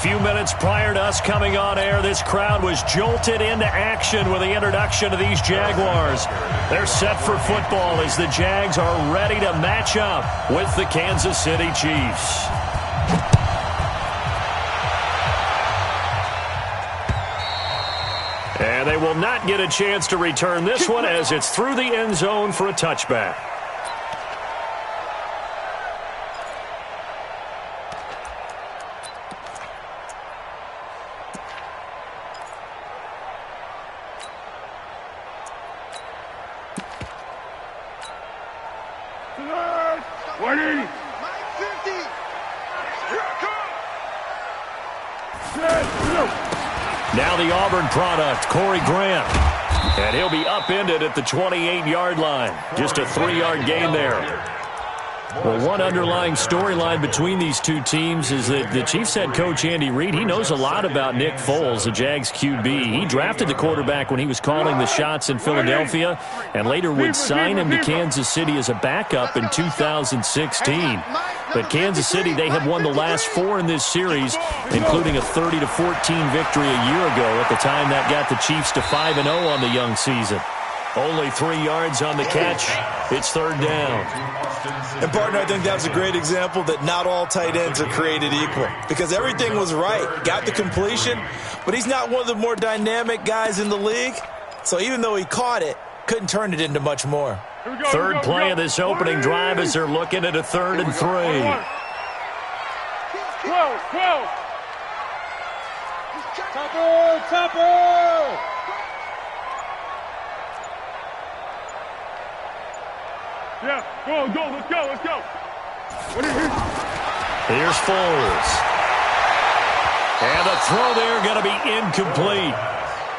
Few minutes prior to us coming on air, this crowd was jolted into action with the introduction of these Jaguars. They're set for football as the Jags are ready to match up with the Kansas City Chiefs. And they will not get a chance to return this one as it's through the end zone for a touchback. Now the Auburn product, Corey Graham. And he'll be upended at the 28-yard line. Just a 3-yard gain there. Well, one underlying storyline between these two teams is that the Chiefs head coach Andy Reid, he knows a lot about Nick Foles, the Jags QB. He drafted the quarterback when he was calling the shots in Philadelphia and later would sign him to Kansas City as a backup in 2016. But Kansas City, they have won the last 4 in this series, including a 30-14 victory a year ago at the time that got the Chiefs to 5-0 on the young season. Only 3 yards on the catch. It's third down. And, partner, I think that was a great example that not all tight ends are created equal because everything was right. Got the completion, but he's not one of the more dynamic guys in the league. So even though he caught it, couldn't turn it into much more. Third play of this opening drive as they're looking at a 3rd and 3. 12. Topper! Yeah, let's go. Here's Foles. And the throw there going to be incomplete.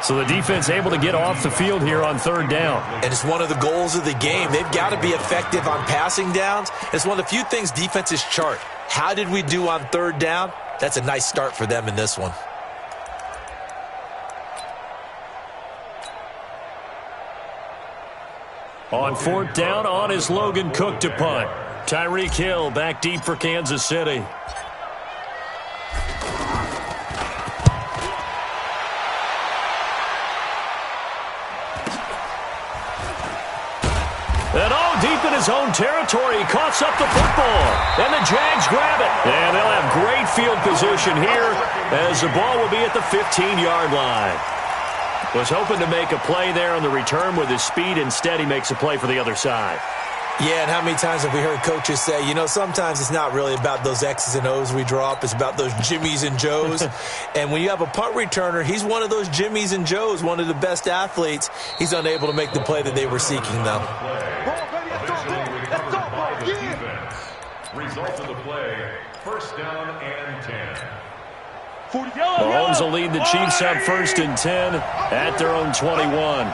So the defense able to get off the field here on 3rd down. And it's one of the goals of the game. They've got to be effective on passing downs. It's one of the few things defenses chart. How did we do on 3rd down? That's a nice start for them in this one. On 4th down, on is Logan Cook to punt. Tyreek Hill back deep for Kansas City. And deep in his own territory, he coughs up the football. And the Jags grab it. And they'll have great field position here as the ball will be at the 15-yard line. Was hoping to make a play there on the return with his speed. Instead, he makes a play for the other side. Yeah, and how many times have we heard coaches say, you know, sometimes it's not really about those X's and O's we draw up. It's about those Jimmies and Joes. And when you have a punt returner, he's one of those Jimmies and Joes, one of the best athletes. He's unable to make the play that they were seeking, though. Result of the play, 1st down and 10. Mahomes will lead the Chiefs up 1st and 10 at their own 21.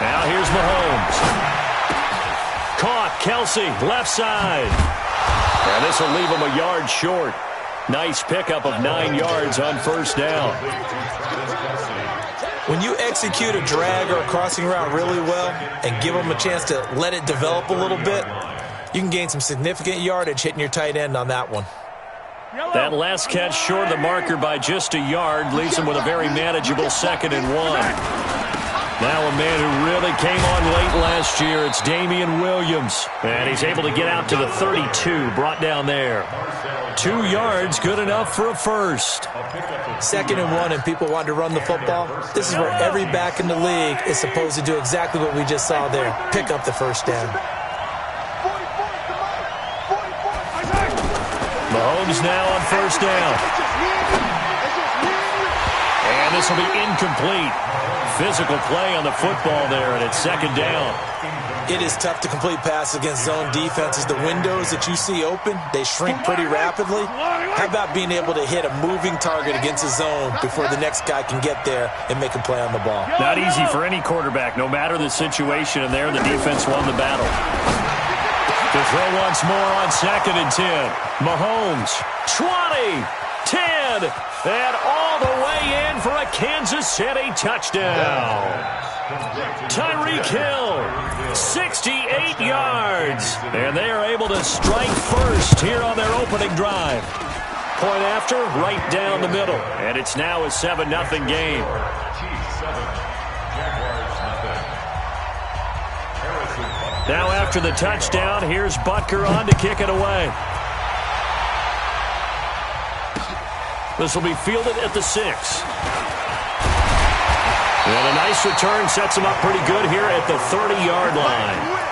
Now here's Mahomes. Caught, Kelsey, left side. And this will leave him a yard short. Nice pickup of 9 yards on 1st down. When you execute a drag or a crossing route really well and give them a chance to let it develop a little bit, you can gain some significant yardage hitting your tight end on that one. That last catch short of the marker by just a yard leaves him with a very manageable 2nd and 1. Now a man who really came on late last year, it's Damian Williams. And he's able to get out to the 32, brought down there. 2 yards, good enough for a first. 2nd and 1 and people want to run the football. This is where every back in the league is supposed to do exactly what we just saw there. Pick up the 1st down. Mahomes now on 1st down. And this will be incomplete. Physical play on the football there, and it's 2nd down. It is tough to complete passes against zone defenses. The windows that you see open, they shrink pretty rapidly. How about being able to hit a moving target against a zone before the next guy can get there and make a play on the ball? Not easy for any quarterback, no matter the situation, and there the defense won the battle. To throw once more on 2nd and 10. Mahomes, 20, 10, and all the way in for a Kansas City touchdown. Tyreek Hill, 68 yards. And they are able to strike first here on their opening drive. Point after, right down the middle. And it's now a 7-0 game. Now after the touchdown, here's Butker on to kick it away. This will be fielded at the 6. And a nice return sets him up pretty good here at the 30-yard line.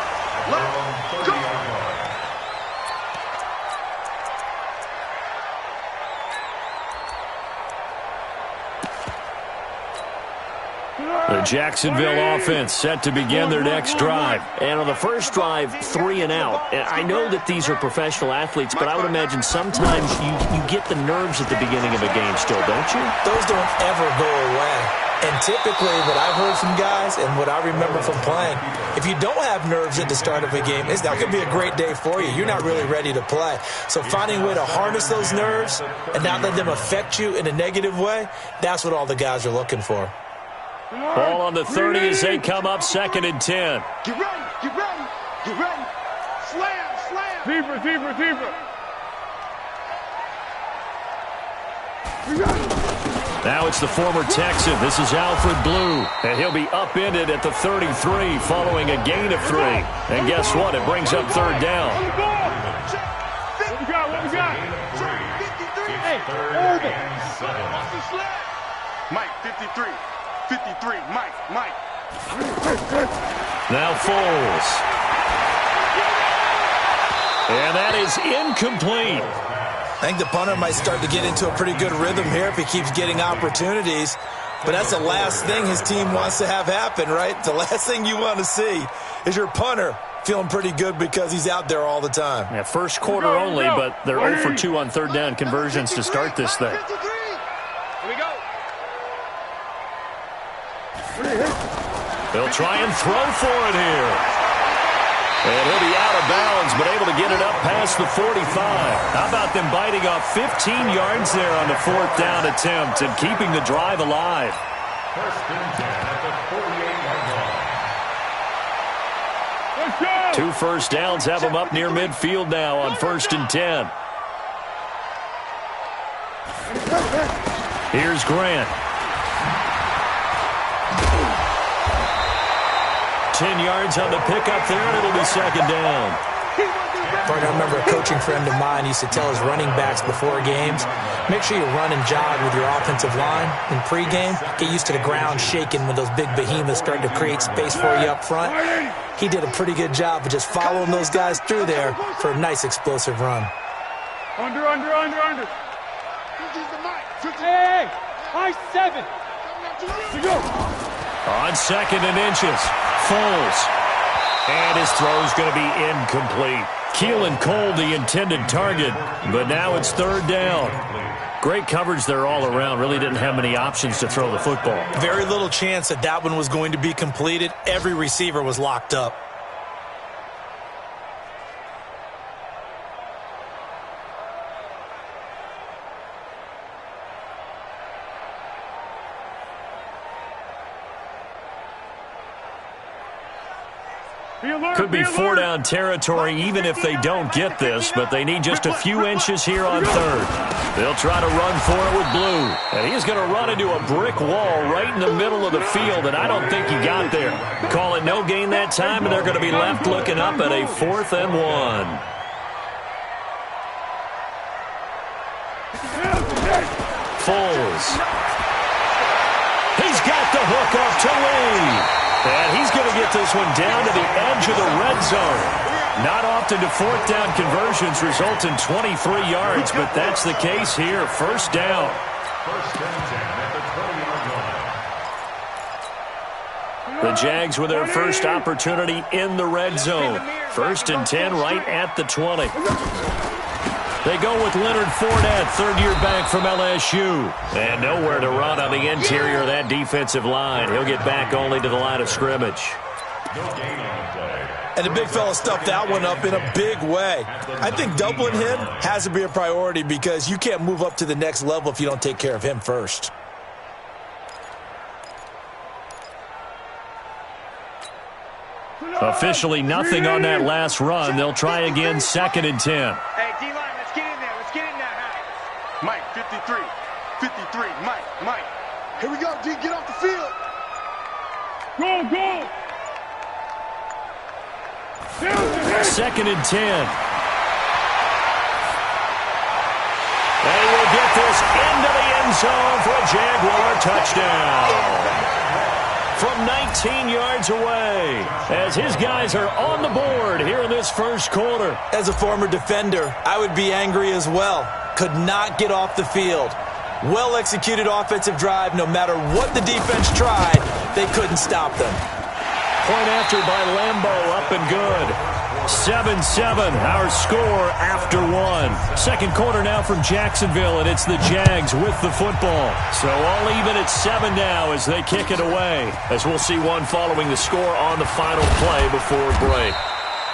The Jacksonville offense set to begin their next drive. And on the first drive, 3 and out. And I know that these are professional athletes, but I would imagine sometimes you get the nerves at the beginning of a game still, don't you? Those don't ever go away. And typically what I've heard from guys and what I remember from playing, if you don't have nerves at the start of a game, it's not going to be a great day for you. You're not really ready to play. So finding a way to harness those nerves and not let them affect you in a negative way, that's what all the guys are looking for. Ball on the 30 as they come up 2nd and 10. Get ready, get ready, get ready. Slam, slam. Deeper, deeper, deeper. Now it's the former Texan. This is Alfred Blue. And he'll be upended at the 33 following a gain of 3. And guess what? It brings up 3rd down. What we got, what we got? Hey, hold it. Mike, 53. 53, Mike. Now Foles. And that is incomplete. I think the punter might start to get into a pretty good rhythm here if he keeps getting opportunities. But that's the last thing his team wants to have happen, right? The last thing you want to see is your punter feeling pretty good because he's out there all the time. Yeah, first quarter only, but they're 0 for 2 on 3rd down conversions to start this thing. Here we go. They'll try and throw for it here. And he'll be out of bounds, but able to get it up past the 45. How about them biting off 15 yards there on the 4th down attempt and keeping the drive alive? 1st and 10 at the 48-yard line. 2 first downs have them up near midfield now on 1st and 10. Here's Grant. 10 yards on the pickup there, and it'll be 2nd down. I remember a coaching friend of mine used to tell his running backs before games, make sure you run and jog with your offensive line in pregame. Get used to the ground shaking when those big behemoths start to create space for you up front. He did a pretty good job of just following those guys through there for a nice explosive run. Under. Hey, high 7. Let's go. On 2nd and inches, Foles. And his throw's going to be incomplete. Keelan Cole, the intended target, but now it's 3rd down. Great coverage there all around. Really didn't have many options to throw the football. Very little chance that one was going to be completed. Every receiver was locked up. Could be 4-down territory even if they don't get this, but they need just a few inches here on 3rd. They'll try to run for it with Blue. And he's going to run into a brick wall right in the middle of the field, and I don't think he got there. Call it no gain that time, and they're going to be left looking up at a 4th and 1. Foles. He's got the hook up to Lee. And he's going to get this one down to the edge of the red zone. Not often do 4th down conversions result in 23 yards, but that's the case here. 1st down. 1st and 10 at the 20-yard line. The Jags with their first opportunity in the red zone. 1st and 10 right at the 20. They go with Leonard Fournette, 3rd-year back from LSU. And nowhere to run on the interior of that defensive line. He'll get back only to the line of scrimmage. No gain on the play. And the big fella stuffed that one up in a big way. I think doubling him has to be a priority because you can't move up to the next level if you don't take care of him first. Officially nothing on that last run. They'll try again 2nd and 10. Hey, D-line, let's get in there. Let's get in there. Mike, 53. 53. Mike. Here we go, D. Get off the field. Go. 2nd and 10. They will get this into the end zone for a Jaguar touchdown. From 19 yards away, as his guys are on the board here in this first quarter. As a former defender, I would be angry as well. Could not get off the field. Well-executed offensive drive. No matter what the defense tried, they couldn't stop them. Point after by Lambeau, up and good. 7-7, our score after 1. Second quarter now from Jacksonville, and it's the Jags with the football. So all even at 7 now as they kick it away, as we'll see one following the score on the final play before break.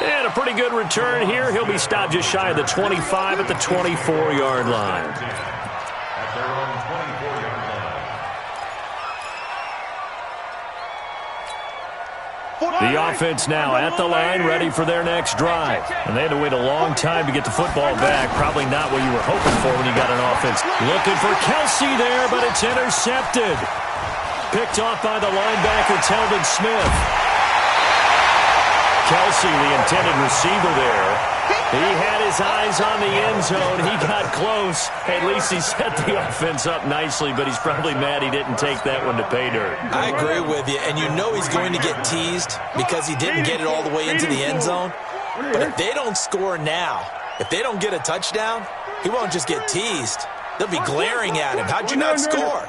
And a pretty good return here. He'll be stopped just shy of the 25 at the 24-yard line. At their own 24-yard line. The offense now at the line, ready for their next drive. And they had to wait a long time to get the football back. Probably not what you were hoping for when you got an offense. Looking for Kelsey there, but it's intercepted. Picked off by the linebacker, Telvin Smith. Kelsey, the intended receiver there. He had his eyes on the end zone. He got close. At least he set the offense up nicely, but he's probably mad he didn't take that one to pay dirt. I agree with you, and you know he's going to get teased because he didn't get it all the way into the end zone. But if they don't score now, if they don't get a touchdown, he won't just get teased. They'll be glaring at him. How'd you not score?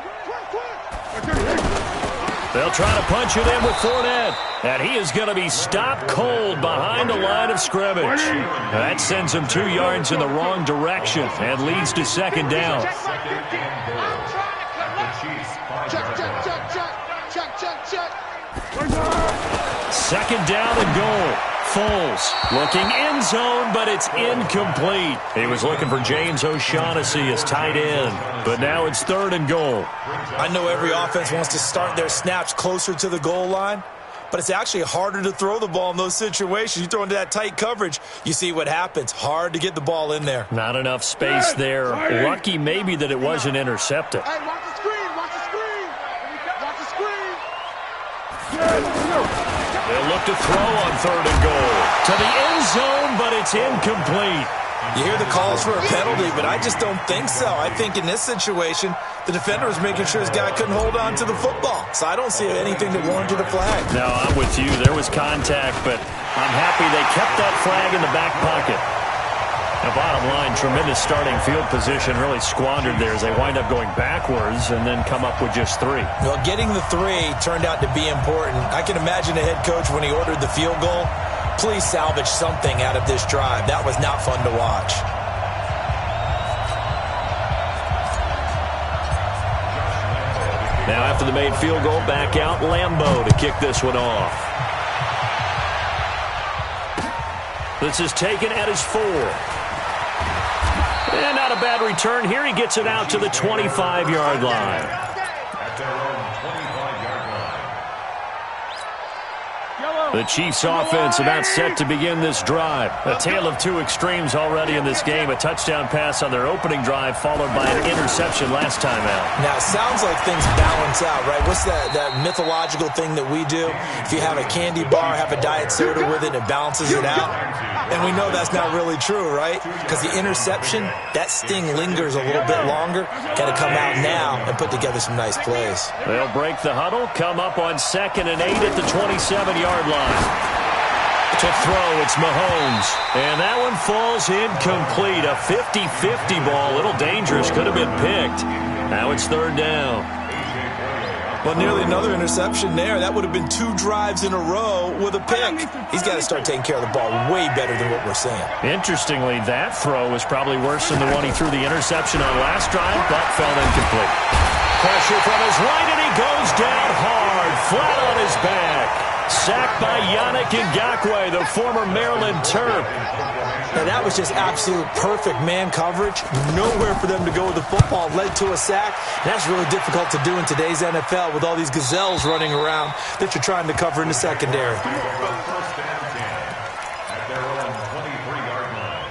They'll try to punch it in with Fournette. And he is going to be stopped cold behind the line of scrimmage. That sends him 2 yards in the wrong direction and leads to second down. Second down and goal. Foles looking end zone, but it's incomplete. He was looking for James O'Shaughnessy as tight end, but now it's 3rd and goal. I know every offense wants to start their snaps closer to the goal line, but it's actually harder to throw the ball in those situations. You throw into that tight coverage, you see what happens. Hard to get the ball in there. Not enough space there. Lucky maybe that it wasn't intercepted. Hey, watch the screen. Watch the screen. Watch the screen. They'll look to throw on 3rd and goal. To the end zone, but it's incomplete. You hear the calls for a penalty, but I just don't think so. I think in this situation, the defender was making sure his guy couldn't hold on to the football. So I don't see anything that warranted a flag. No, I'm with you. There was contact, but I'm happy they kept that flag in the back pocket. Now, bottom line, tremendous starting field position, really squandered there as they wind up going backwards and then come up with just 3. Well, getting the 3 turned out to be important. I can imagine the head coach when he ordered the field goal. Please salvage something out of this drive. That was not fun to watch. Now after the made field goal, back out Lambeau to kick this one off. This is taken at his 4. And not a bad return here. He gets it out to the 25-yard line. At their own 25-yard line. The Chiefs offense about set to begin this drive. A tale of 2 extremes already in this game. A touchdown pass on their opening drive followed by an interception last time out. Now, it sounds like things balance out, right? What's that mythological thing that we do? If you have a candy bar, have a diet soda with it, it balances it out. And we know that's not really true, right? Because the interception, that sting lingers a little bit longer. Got to come out now and put together some nice plays. They'll break the huddle, come up on 2nd and 8 at the 27-yard line. To throw, it's Mahomes. And that one falls incomplete. A 50-50 ball. A little dangerous. Could have been picked. Now it's 3rd down. Well, nearly another interception there. That would have been 2 drives in a row with a pick. He's got to start taking care of the ball way better than what we're seeing. Interestingly, that throw was probably worse than the one he threw the interception on last drive, but fell incomplete. Pressure from his right, and he goes down hard, flat on his back. Sacked by Yannick Ngakoue, the former Maryland Terp. Now, that was just absolute perfect man coverage. Nowhere for them to go with the football. Led to a sack. And that's really difficult to do in today's NFL with all these gazelles running around that you're trying to cover in the secondary. First and 10 at their own 23-yard line.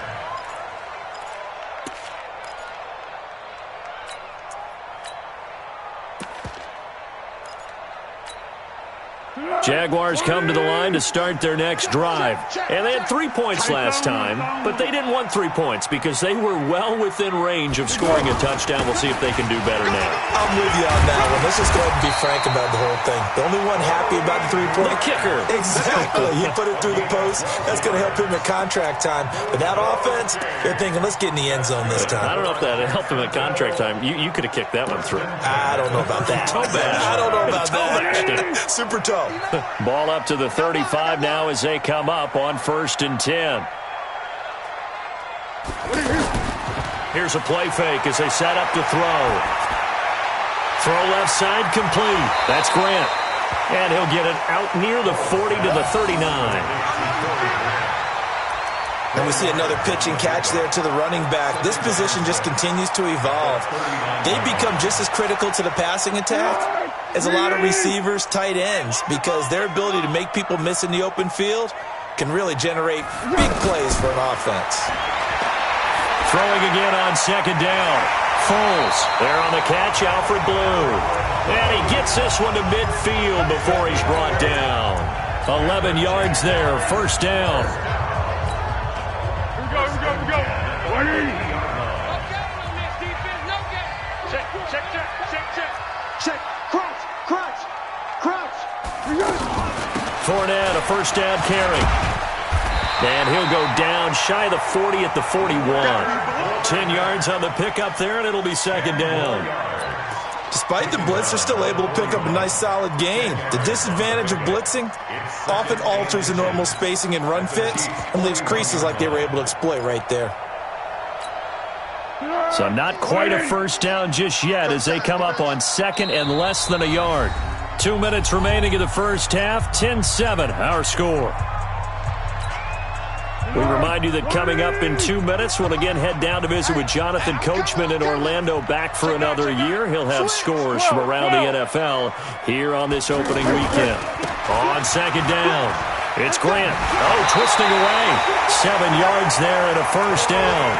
Jaguars come to the line to start their next drive. And they had 3 points last time, but they didn't want 3 points because they were well within range of scoring a touchdown. We'll see if they can do better now. I'm with you on that one. Let's just go ahead and be frank about the whole thing. The only one happy about the 3-point? The kicker. Exactly. He put it through the post. That's going to help him at contract time. But that offense, they're thinking, let's get in the end zone this time. I don't know if that helped him at contract time. You could have kicked that one through. I don't know about that. Toe bash. I don't know about that. Super toe. Ball up to the 35 now as they come up on 1st and 10. Here's a play fake as they set up to throw. Throw left side complete. That's Grant. And he'll get it out near the 40 to the 39. And we see another pitch and catch there to the running back. This position just continues to evolve. They become just as critical to the passing attack as a lot of receivers, tight ends, because their ability to make people miss in the open field can really generate big plays for an offense. Throwing again on 2nd down. Foles there on the catch, Alfred Blue. And he gets this one to midfield before he's brought down. 11 yards there, 1st down. Here we go. Check. Crouch. Fournette, a 1st down carry. And he'll go down shy of the 40 at the 41. 10 yards on the pickup there, and it'll be 2nd down. Despite the blitz, they're still able to pick up a nice solid gain. The disadvantage of blitzing often alters the normal spacing and run fits and leaves creases like they were able to exploit right there. So not quite a 1st down just yet as they come up on 2nd and less than a yard. 2 minutes remaining in the first half, 10-7 our score. We remind you that coming up in 2 minutes, we'll again head down to visit with Jonathan Coachman in Orlando, back for another year. He'll have scores from around the NFL here on this opening weekend. On 2nd down, it's Grant. Twisting away. 7 yards there and a 1st down.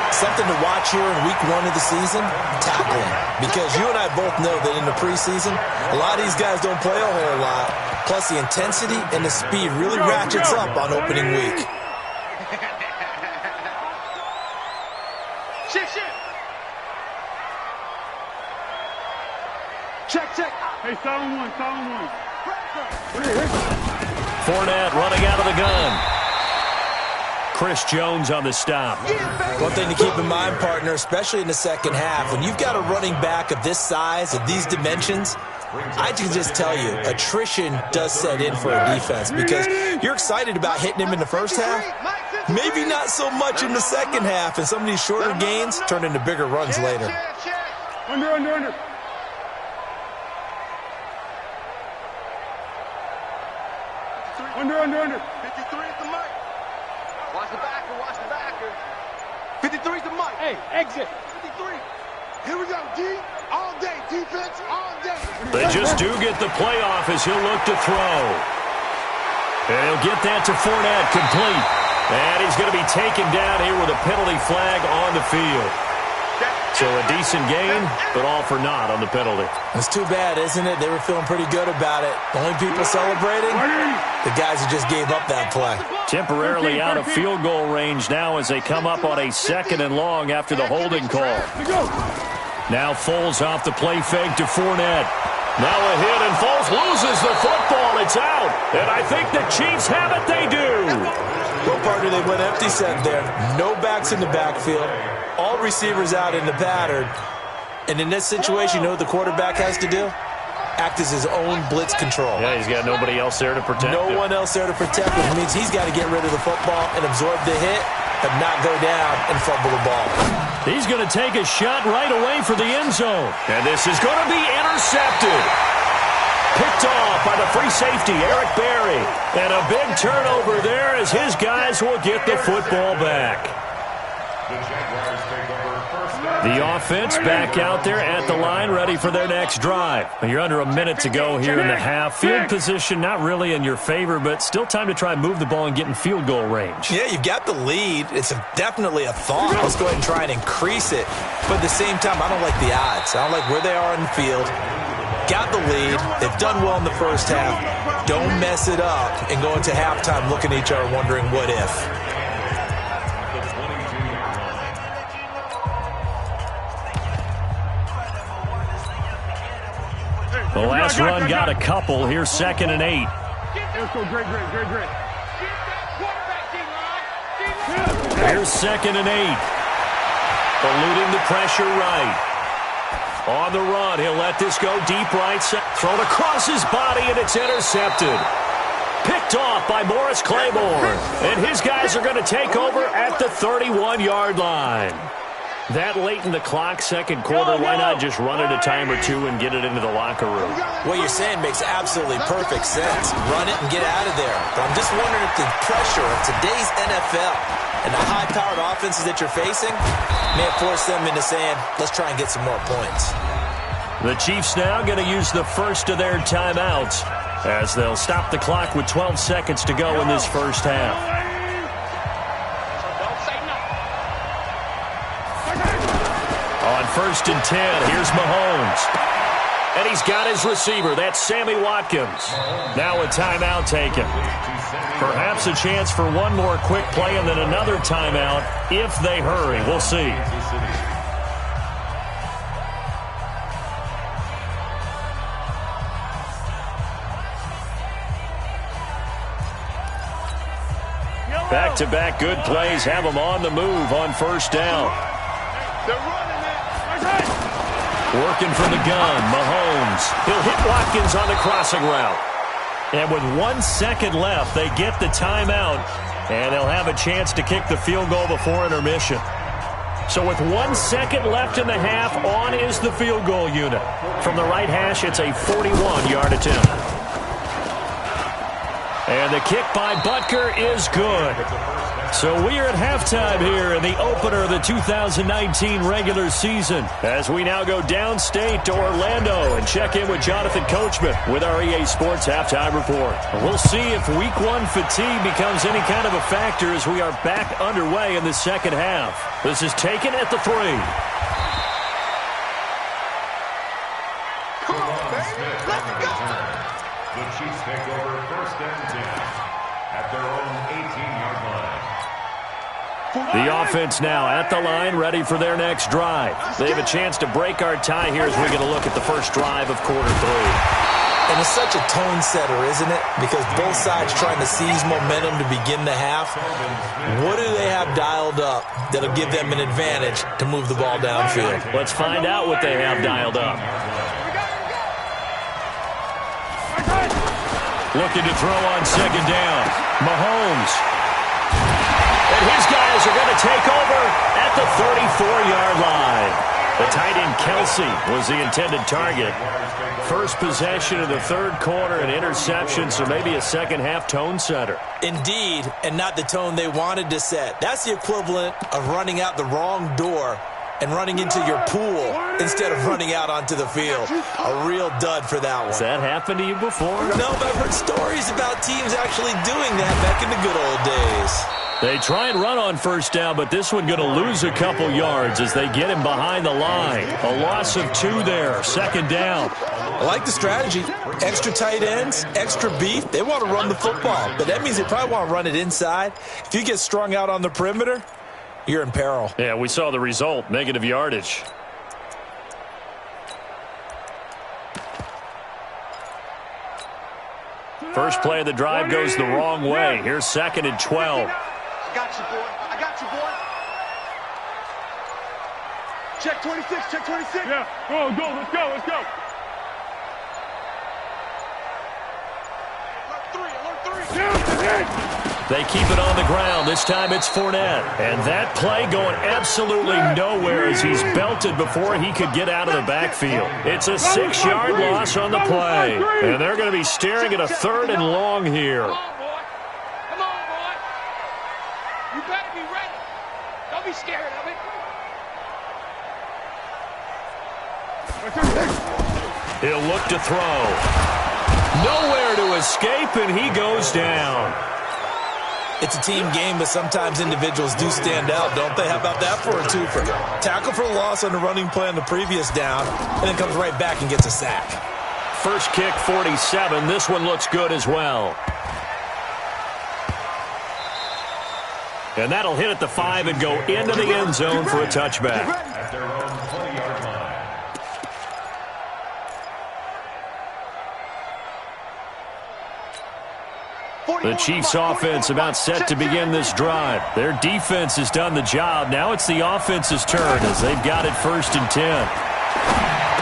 Something to watch here in week 1 of the season, tackling. Because you and I both know that in the preseason, a lot of these guys don't play a whole lot. Plus the intensity and the speed really ratchets up on opening week. Check. Hey, silent one. Fournette running out of the gun. Chris Jones on the stop. One thing to keep in mind, partner, especially in the second half, when you've got a running back of this size, of these dimensions, I can just tell you, attrition does set in for a defense because you're excited about hitting him in the first half, maybe not so much in the second half, and some of these shorter gains turn into bigger runs later. Under. Under. 53 is the mic. Watch the backer. 53 is the mic. Hey, exit. 53. Here we go, D. All day. Defense, all day. They just do get the playoff as he'll look to throw. And he'll get that to Fournette, complete. And he's going to be taken down here with a penalty flag on the field. So a decent gain, but all for naught on the penalty. It's too bad, isn't it? They were feeling pretty good about it. The only people celebrating, the guys who just gave up that play. Temporarily out of field goal range now as they come up on a 2nd and long after the holding call. Now Foles off the play fake to Fournette. Now a hit, and Foles loses the football. It's out. And I think the Chiefs have it. They do. Well, partner, they went empty set there. No backs in the backfield. All receivers out in the pattern. And in this situation, you know what the quarterback has to do? Act as his own blitz control. Yeah, he's got nobody else there to protect him. No one else there to protect him. It means he's got to get rid of the football and absorb the hit, but not go down and fumble the ball. He's going to take a shot right away for the end zone. And this is going to be intercepted. Picked off by the free safety, Eric Berry. And a big turnover there as his guys will get the football back. The offense back out there at the line, ready for their next drive. You're under a minute to go here in the half. Field position not really in your favor, but still time to try and move the ball and get in field goal range. Yeah, you've got the lead. It's definitely a thought. Let's go ahead and try and increase it. But at the same time, I don't like the odds. I don't like where they are in the field. got the lead. They've done well in the first half. Don't mess it up and go into halftime looking at each other wondering what if. The last run got a couple. Here's 2nd and 8. Let's go, great. Here's 2nd and 8. Eluding the pressure right. On the run, he'll let this go deep right. Thrown across his body, and it's intercepted. Picked off by Morris Claiborne. And his guys are going to take over at the 31-yard line. That late in the clock, second quarter, why not just run it a time or two and get it into the locker room? What you're saying makes absolutely perfect sense. Run it and get out of there. But I'm just wondering if the pressure of today's NFL and the high-powered offenses that you're facing may have forced them into saying, let's try and get some more points. The Chiefs now going to use the first of their timeouts as they'll stop the clock with 12 seconds to go in this first half. On 1st and 10, here's Mahomes. And he's got his receiver. That's Sammy Watkins. Now a timeout taken. Perhaps a chance for one more quick play and then another timeout if they hurry. We'll see. Back-to-back good plays have them on the move on 1st down. Working from the gun, Mahomes. He'll hit Watkins on the crossing route. And with 1 second left, they get the timeout, and they'll have a chance to kick the field goal before intermission. So with 1 second left in the half, on is the field goal unit. From the right hash, it's a 41-yard attempt. And the kick by Butker is good. So we are at halftime here in the opener of the 2019 regular season as we now go downstate to Orlando and check in with Jonathan Coachman with our EA Sports Halftime Report. We'll see if Week 1 fatigue becomes any kind of a factor as we are back underway in the second half. This is taken at the 3. Come on, baby. Let's go. The Chiefs take over 1st and 10 at their own 18-yard line. The offense now at the line, ready for their next drive. They have a chance to break our tie here as we get a look at the first drive of quarter 3. And it's such a tone setter, isn't it? Because both sides trying to seize momentum to begin the half. What do they have dialed up that'll give them an advantage to move the ball downfield? Let's find out what they have dialed up. Looking to throw on 2nd down. Mahomes. And his guys are going to take over at the 34-yard line. The tight end Kelsey was the intended target. First possession of the 3rd quarter, an interception, so maybe a second-half tone setter. Indeed, and not the tone they wanted to set. That's the equivalent of running out the wrong door and running into your pool instead of running out onto the field. A real dud for that one. Has that happened to you before? No, but I've heard stories about teams actually doing that back in the good old days. They try and run on 1st down, but this one going to lose a couple yards as they get him behind the line. A loss of 2 there, 2nd down. I like the strategy. Extra tight ends, extra beef. They want to run the football, but that means they probably want to run it inside. If you get strung out on the perimeter, you're in peril. Yeah, we saw the result, negative yardage. First play of the drive goes the wrong way. Here's 2nd and 12. I got you, boy. I got you, boy. Check 26, check 26. Yeah, go, let's go. Alert 3. They keep it on the ground. This time it's Fournette. And that play going absolutely nowhere as he's belted before he could get out of the backfield. It's a 6-yard loss on the play. And they're going to be staring at a 3rd and long here. Come on, boy. You better be ready. Don't be scared of it. He'll look to throw. Nowhere to escape, and he goes down. It's a team game, but sometimes individuals do stand out, don't they? How about that for a twofer? Tackle for loss on the running play on the previous down, and then comes right back and gets a sack. First kick, 47. This one looks good as well. And that'll hit at the 5 and go into the end zone for a touchback. At their own 20-yard line. The Chiefs offense about set to begin this drive. Their defense has done the job. Now it's the offense's turn as they've got it 1st and 10.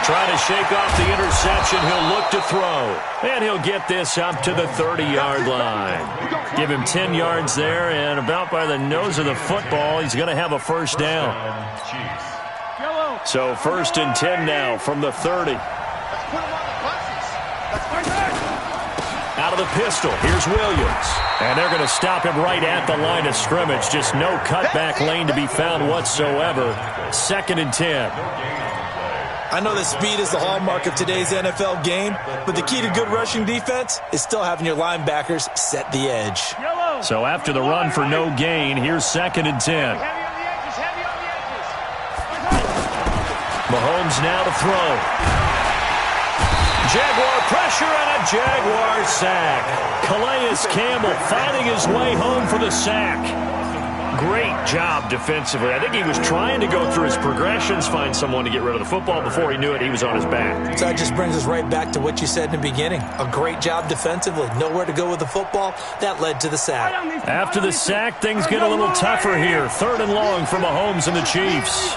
Trying to shake off the interception. He'll look to throw. And he'll get this up to the 30-yard line. Give him 10 yards there, and about by the nose of the football, he's going to have a first down. So 1st and 10 now from the 30. Out of the pistol, here's Williams. And they're going to stop him right at the line of scrimmage. Just no cutback lane to be found whatsoever. 2nd and 10. I know that speed is the hallmark of today's NFL game, but the key to good rushing defense is still having your linebackers set the edge. So after the run for no gain, here's 2nd and 10. Mahomes now to throw. Jaguar pressure and a Jaguar sack. Calais Campbell finding his way home for the sack. Great job defensively. I think he was trying to go through his progressions, find someone to get rid of the football. Before he knew it, he was on his back. So that just brings us right back to what you said in the beginning. A great job defensively. Nowhere to go with the football. That led to the sack. After the sack, things get a little tougher here. 3rd and long for Mahomes and the Chiefs.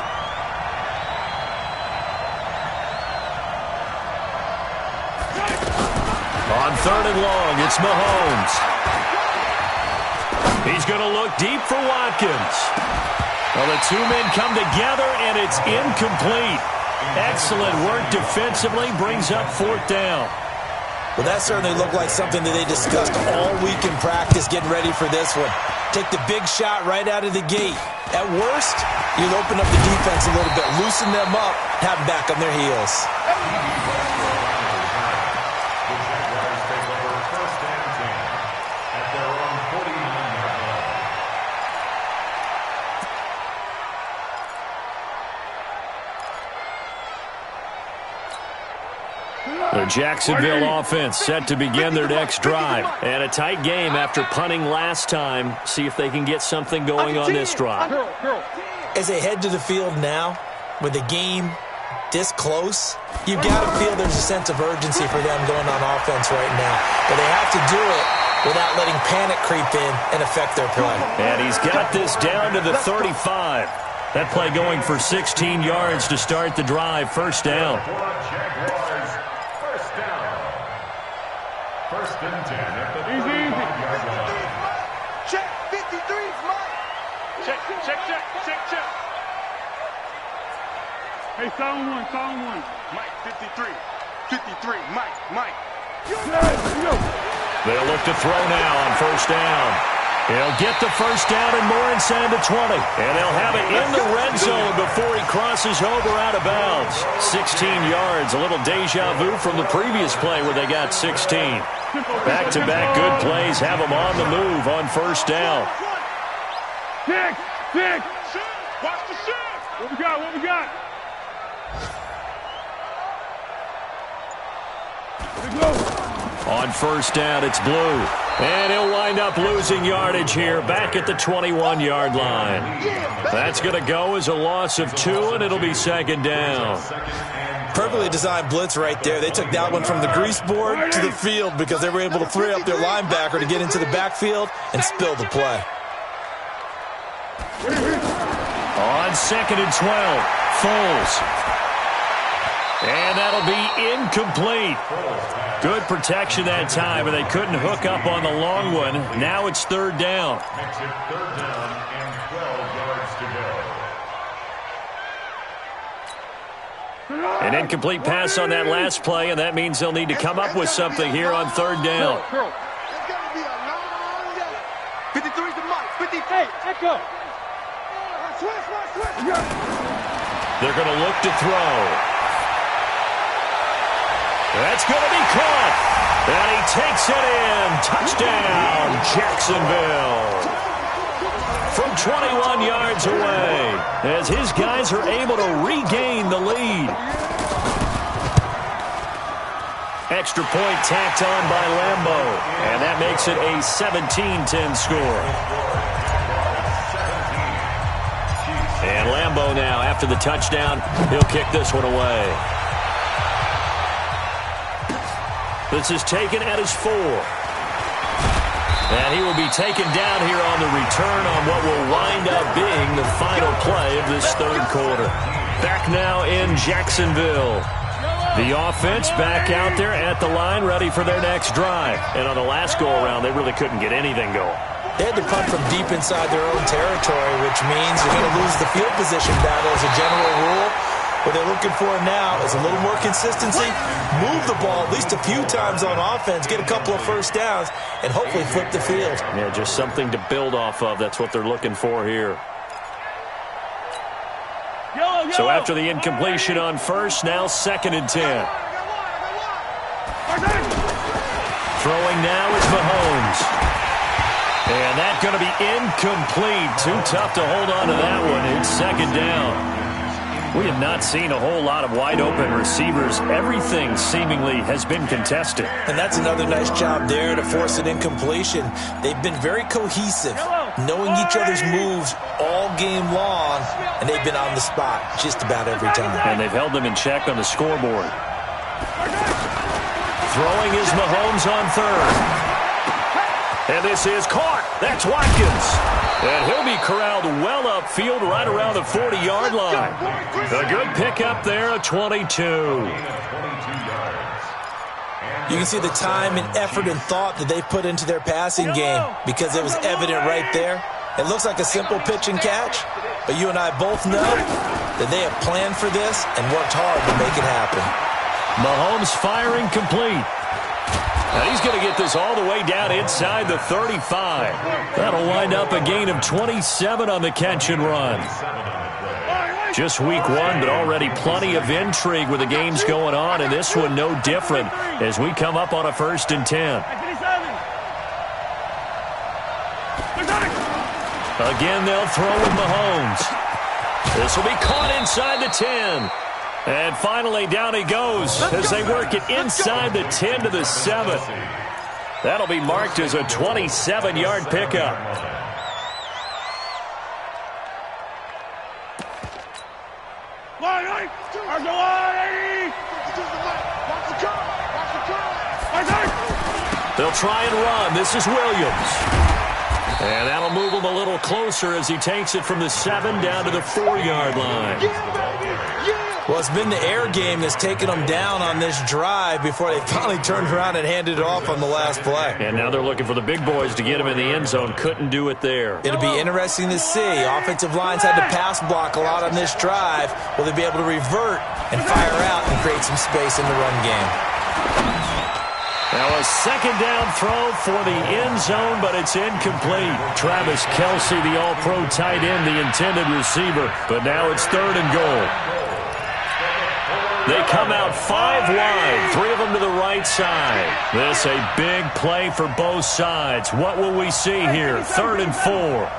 On 3rd and long, it's Mahomes. He's going to look deep for Watkins. Well, the two men come together, and it's incomplete. Excellent work defensively, brings up 4th down. Well, that certainly looked like something that they discussed all week in practice getting ready for this one. Take the big shot right out of the gate. At worst, you'll open up the defense a little bit, loosen them up, have them back on their heels. The Jacksonville offense set to begin their next drive. And a tight game after punting last time. See if they can get something going on this drive. As they head to the field now, with the game this close, you've got to feel there's a sense of urgency for them going on offense right now. But they have to do it without letting panic creep in and affect their play. And he's got this down to the 35. That play going for 16 yards to start the drive. 1st down. First and 10 at the 35-yard line. Check, 53, Mike. Check. Hey, sound one. Mike, 53. 53, Mike. They'll look to throw now on 1st down. He'll get the 1st down and more inside the 20. And they'll have it in the red zone before he crosses over out of bounds. 16 yards, a little deja vu from the previous play where they got 16. Back-to-back good plays have them on the move on 1st down. Six. Watch the shot. What we got? On 1st down, it's Blue. And he'll wind up losing yardage here back at the 21-yard line. That's going to go as a loss of 2, and it'll be 2nd down. Perfectly designed blitz right there. They took that one from the grease board to the field because they were able to free up their linebacker to get into the backfield and spill the play. On 2nd and 12, Foles. And that'll be incomplete. Good protection that time, and they couldn't hook up on the long one. Now it's 3rd down. Makes it 3rd down and 12 yards to go. An incomplete pass on that last play, and that means they'll need to come up with something here on 3rd down. It's going to be a long day. 53 to Mike. 50. Hey, echo. Switch. They're going to look to throw. That's going to be caught. And he takes it in. Touchdown, Jacksonville. From 21 yards away, as his guys are able to regain the lead. Extra point tacked on by Lambo. And that makes it a 17-10 score. And Lambo now, after the touchdown, he'll kick this one away. This is taken at his 4. And he will be taken down here on the return on what will wind up being the final play of this third quarter. Back now in Jacksonville. The offense back out there at the line, ready for their next drive. And on the last go-around, they really couldn't get anything going. They had to punt from deep inside their own territory, which means you're going to lose the field position battle as a general rule. What they're looking for now is a little more consistency, move the ball at least a few times on offense, get a couple of first downs, and hopefully flip the field. Yeah, just something to build off of. That's what they're looking for here. So after the incompletion on first, now 2nd and 10. Throwing now is Mahomes. And that's going to be incomplete. Too tough to hold on to that one. It's 2nd down. We have not seen a whole lot of wide-open receivers. Everything seemingly has been contested. And that's another nice job there to force an incompletion. They've been very cohesive, knowing each other's moves all game long, and they've been on the spot just about every time. And they've held them in check on the scoreboard. Throwing is Mahomes on 3rd. And this is caught. That's Watkins. And he'll be corralled well upfield right around the 40-yard line. A good pickup there, a 22. You can see the time and effort and thought that they put into their passing game because it was evident right there. It looks like a simple pitch and catch, but you and I both know that they have planned for this and worked hard to make it happen. Mahomes firing complete. Now he's going to get this all the way down inside the 35. That'll wind up a gain of 27 on the catch and run. Just week 1, but already plenty of intrigue with the games going on, and this one no different as we come up on a 1st and 10. Again, they'll throw with Mahomes. This will be caught inside the 10. And finally, down he goes as they work it inside the 10 to the 7. That'll be marked as a 27-yard pickup. They'll try and run. This is Williams. And that'll move him a little closer as he takes it from the 7 down to the 4-yard line. Well, it's been the air game that's taken them down on this drive before they finally turned around and handed it off on the last play. And now they're looking for the big boys to get him in the end zone. Couldn't do it there. It'll be interesting to see. Offensive lines had to pass block a lot on this drive. Will they be able to revert and fire out and create some space in the run game? Now a 2nd down throw for the end zone, but it's incomplete. Travis Kelce, the all-pro tight end, the intended receiver. But now it's 3rd and goal. They come out 5 wide, 3 of them to the right side. This a big play for both sides. What will we see here? 3rd and 4.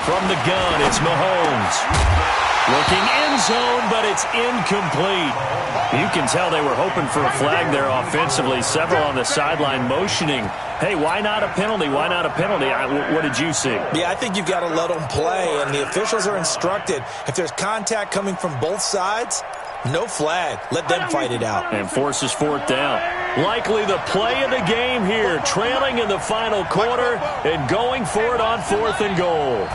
From the gun, it's Mahomes. Looking end zone, but it's incomplete. You can tell they were hoping for a flag there offensively. Several on the sideline motioning. Hey, why not a penalty? Why not a penalty? What did you see? Yeah, I think you've got to let them play, and the officials are instructed. If there's contact coming from both sides, no flag. Let them fight it out. And forces 4th down. Likely the play of the game here, trailing in the final quarter and going for it on 4th and goal.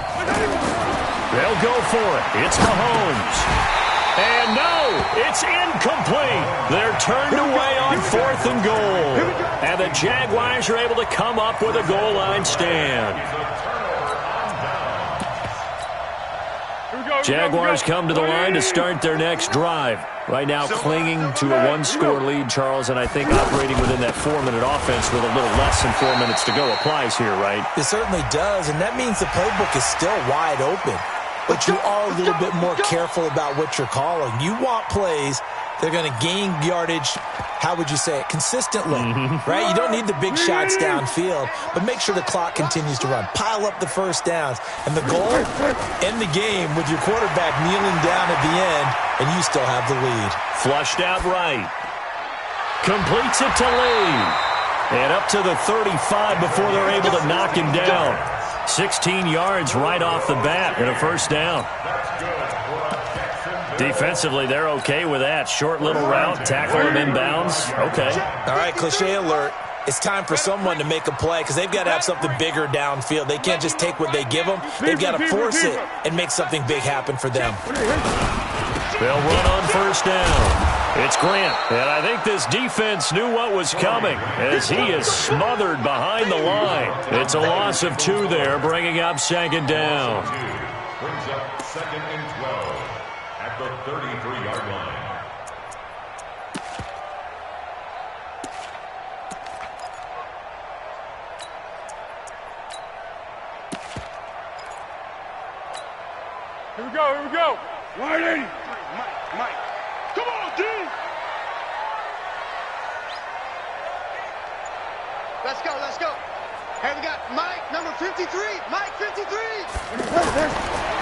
They'll go for it. It's Mahomes. And no, it's incomplete. They're turned away on 4th and goal. And the Jaguars are able to come up with a goal line stand. Jaguars come to the line to start their next drive. Right now clinging to a 1-score lead, Charles, and I think operating within that 4-minute offense with a little less than 4 minutes to go applies here, right? It certainly does, and that means the playbook is still wide open. But you are a little bit more careful about what you're calling. You want plays that are going to gain yardage, how would you say it, consistently, right? You don't need the big shots downfield, but make sure the clock continues to run. Pile up the first downs. And the goal, end the game with your quarterback kneeling down at the end, and you still have the lead. Flushed out right. Completes it to Lee. And up to the 35 before they're able to knock him down. 16 yards right off the bat and a first down. Defensively, they're okay with that. Short little route, tackle him inbounds. Okay. All right, cliche alert. It's time for someone to make a play because they've got to have something bigger downfield. They can't just take what they give them. They've got to force it and make something big happen for them. They'll run on first down. It's Grant, and I think this defense knew what was coming as he is smothered behind the line. It's a loss of 2 there, bringing up second down. Brings up 2nd and 12 at the 33-yard line. Here we go, here we go. 180. Mike. Come on, D. Let's go. Hey, we got Mike, number 53. Mike, 53.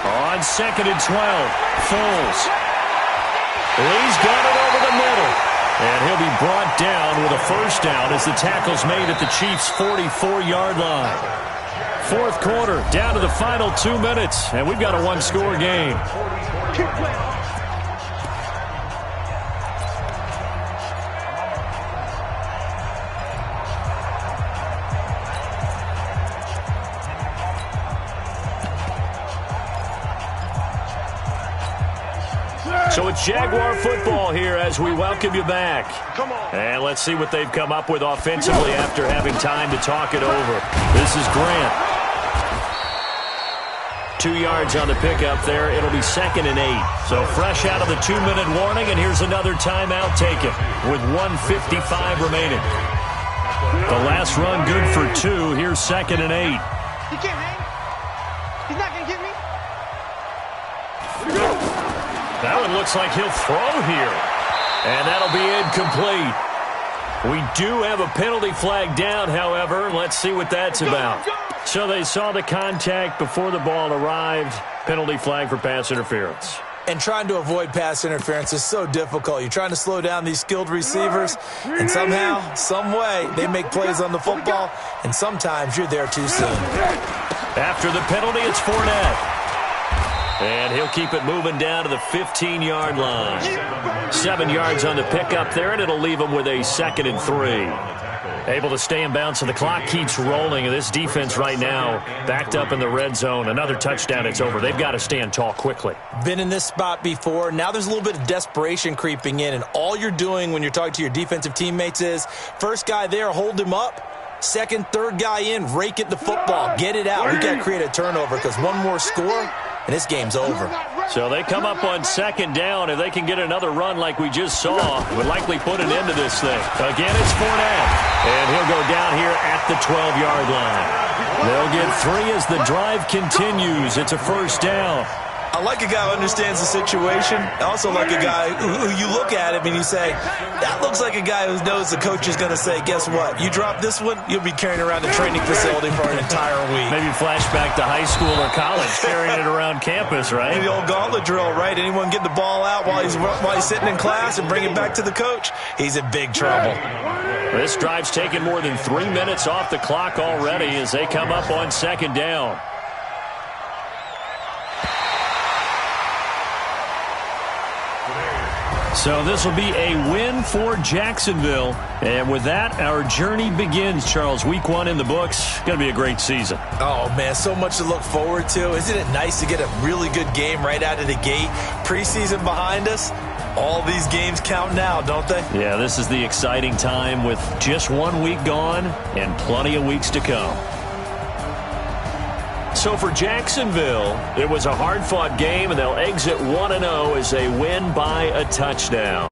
On 2nd and 12, Foles. Lee's got it over the middle. And he'll be brought down with a first down as the tackle's made at the Chiefs' 44-yard line. Fourth quarter, down to the final 2 minutes, and we've got a one-score game. So it's Jaguar football here as we welcome you back. And let's see what they've come up with offensively after having time to talk it over. This is Grant. 2 yards on the pickup there. It'll be 2nd and 8. So fresh out of the 2-minute warning, and here's another timeout taken with 1:55 remaining. The last run good for 2. Here's 2nd and 8. He can't hang. He's not going to get me. That one looks like he'll throw here. And that'll be incomplete. We do have a penalty flag down, however. Let's see what that's about. So they saw the contact before the ball arrived. Penalty flag for pass interference. And trying to avoid pass interference is so difficult. You're trying to slow down these skilled receivers, and somehow, some way, they make plays on the football, and sometimes you're there too soon. After the penalty, it's Fournette. And he'll keep it moving down to the 15-yard line. 7 yards on the pickup there, and it'll leave him with a 2nd and 3. Able to stay in bounds, so the clock keeps rolling. And this defense right now backed up in the red zone. Another touchdown, it's over. They've got to stand tall quickly. Been in this spot before. Now there's a little bit of desperation creeping in, and all you're doing when you're talking to your defensive teammates is first guy there, hold him up. Second, third guy in, rake at the football. Get it out. We've got to create a turnover because one more score, and this game's over. So they come up on 2nd down. If they can get another run like we just saw, would likely put an end to this thing. Again, it's Fournette. And he'll go down here at the 12-yard line. They'll get 3 as the drive continues. It's a first down. I like a guy who understands the situation. I also like a guy who you look at him and you say, that looks like a guy who knows the coach is going to say, guess what? You drop this one, you'll be carrying around the training facility for an entire week. Maybe flashback to high school or college, carrying it around campus, right? Maybe the old gauntlet drill, right? Anyone get the ball out while he's sitting in class and bring it back to the coach? He's in big trouble. This drive's taken more than 3 minutes off the clock already as they come up on 2nd down. So this will be a win for Jacksonville. And with that, our journey begins, Charles. Week 1 in the books. Going to be a great season. Oh, man, so much to look forward to. Isn't it nice to get a really good game right out of the gate? Preseason behind us. All these games count now, don't they? Yeah, this is the exciting time with just 1 week gone and plenty of weeks to come. So for Jacksonville, it was a hard-fought game, and they'll exit 1-0 as they win by a touchdown.